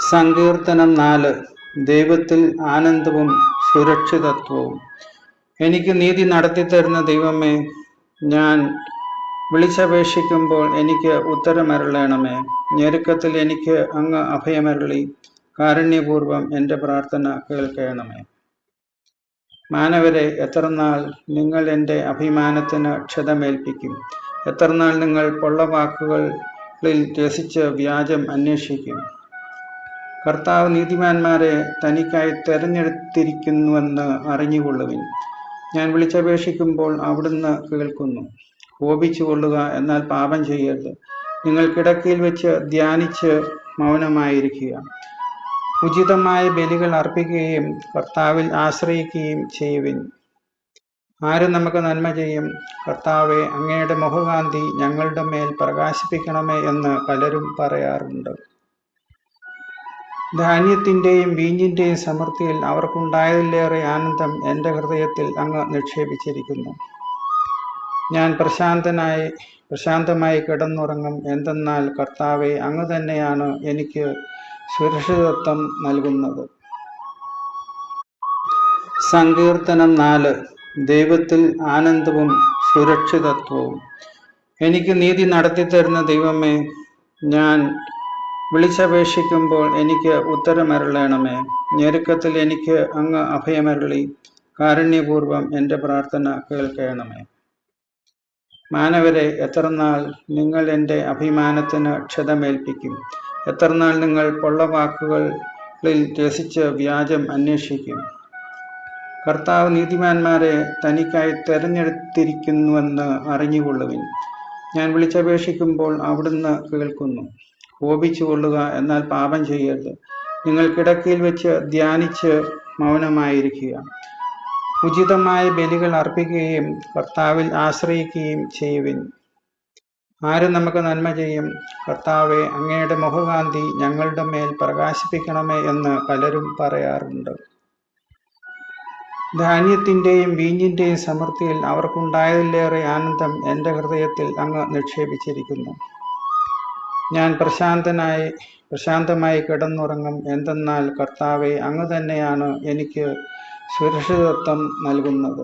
സങ്കീർത്തനം 4. ദൈവത്തിൽ ആനന്ദവും സുരക്ഷിതത്വവും. എനിക്ക് നീതി നടത്തിത്തരുന്ന ദൈവമേ, ഞാൻ വിളിച്ചപേക്ഷിക്കുമ്പോൾ എനിക്ക് ഉത്തരമരുളണമേ. ഞെരുക്കത്തിൽ എനിക്ക് അങ്ങ് അഭയമരുളി കാരുണ്യപൂർവം എൻ്റെ പ്രാർത്ഥന കേൾക്കണമേ. മാനവരെ, എത്രനാൾ നിങ്ങൾ എൻ്റെ അഭിമാനത്തിന് ക്ഷതമേൽപ്പിക്കും? എത്രനാൾ നിങ്ങൾ പൊള്ളവാക്കുകളിൽ രസിച്ച് വ്യാജം അന്വേഷിക്കും? കർത്താവ് നീതിമാന്മാരെ തനിക്കായി തെരഞ്ഞെടുത്തിരിക്കുന്നുവെന്ന് അറിഞ്ഞുകൊള്ളുവിൻ. ഞാൻ വിളിച്ചപേക്ഷിക്കുമ്പോൾ അവിടുന്ന് കേൾക്കുന്നു. കോപിച്ചു കൊള്ളുക, എന്നാൽ പാപം ചെയ്യരുത്. നിങ്ങൾ കിടക്കയിൽ വെച്ച് ധ്യാനിച്ച് മൗനമായിരിക്കുക. ഉചിതമായ ബലികൾ അർപ്പിക്കുകയും കർത്താവിൽ ആശ്രയിക്കുകയും ചെയ്യുവിൻ. ആര് നമുക്ക് നന്മ ചെയ്യും? കർത്താവെ, അങ്ങയുടെ മുഖകാന്തി ഞങ്ങളുടെ മേൽ പ്രകാശിപ്പിക്കണമേ എന്ന് പലരും പറയാറുണ്ട്. ധാന്യത്തിൻ്റെയും വീഞ്ഞിൻ്റെയും സമൃദ്ധിയിൽ അവർക്കുണ്ടായതിലേറെ ആനന്ദം എൻ്റെ ഹൃദയത്തിൽ അങ്ങ് നിക്ഷേപിച്ചിരിക്കുന്നു. ഞാൻ പ്രശാന്തമായി കിടന്നുറങ്ങും. എന്തെന്നാൽ കർത്താവെ, അങ്ങ് തന്നെയാണ് എനിക്ക് സുരക്ഷിതത്വം നൽകുന്നത്. സങ്കീർത്തനം 4. ദൈവത്തിൽ ആനന്ദവും സുരക്ഷിതത്വവും. എനിക്ക് നീതി നടത്തിത്തരുന്ന ദൈവമേ, ഞാൻ വിളിച്ചപേക്ഷിക്കുമ്പോൾ എനിക്ക് ഉത്തരമരുളണമേ. ഞെരുക്കത്തിൽ എനിക്ക് അങ്ങ് അഭയമരുളി കാരുണ്യപൂർവം എൻ്റെ പ്രാർത്ഥന കേൾക്കണമേ. മാനവരെ, എത്രനാൾ നിങ്ങൾ എൻ്റെ അഭിമാനത്തിന് ക്ഷതമേൽപ്പിക്കും? എത്രനാൾ നിങ്ങൾ പൊള്ളവാക്കുകളിൽ രസിച്ച് വ്യാജം അന്വേഷിക്കും? കർത്താവ് നീതിമാന്മാരെ തനിക്കായി തെരഞ്ഞെടുത്തിരിക്കുന്നുവെന്ന് അറിഞ്ഞുകൊള്ളുവിൻ. ഞാൻ വിളിച്ചപേക്ഷിക്കുമ്പോൾ അവിടുന്ന് കേൾക്കുന്നു. കോപിച്ചു കൊള്ളുക, എന്നാൽ പാപം ചെയ്യരുത്. നിങ്ങൾ കിടക്കയിൽ വെച്ച് ധ്യാനിച്ച് മൗനമായിരിക്കുക. ഉചിതമായ ബലികൾ അർപ്പിക്കുകയും കർത്താവിൽ ആശ്രയിക്കുകയും ചെയ്യുവിൻ. ആര് നമുക്ക് നന്മ ചെയ്യും? കർത്താവെ, അങ്ങയുടെ മുഖകാന്തി ഞങ്ങളുടെ മേൽ പ്രകാശിപ്പിക്കണമേ എന്ന് പലരും പറയാറുണ്ട്. ധാന്യത്തിൻ്റെയും വീഞ്ഞിൻ്റെയും സമൃദ്ധിയിൽ അവർക്കുണ്ടായതിലേറെ ആനന്ദം എൻ്റെ ഹൃദയത്തിൽ അങ്ങ് നിക്ഷേപിച്ചിരിക്കുന്നു. ഞാൻ പ്രശാന്തമായി കിടന്നുറങ്ങും. എന്തെന്നാൽ കർത്താവെ, അങ്ങ് തന്നെയാണ് എനിക്ക് സുരക്ഷിതത്വം നൽകുന്നത്.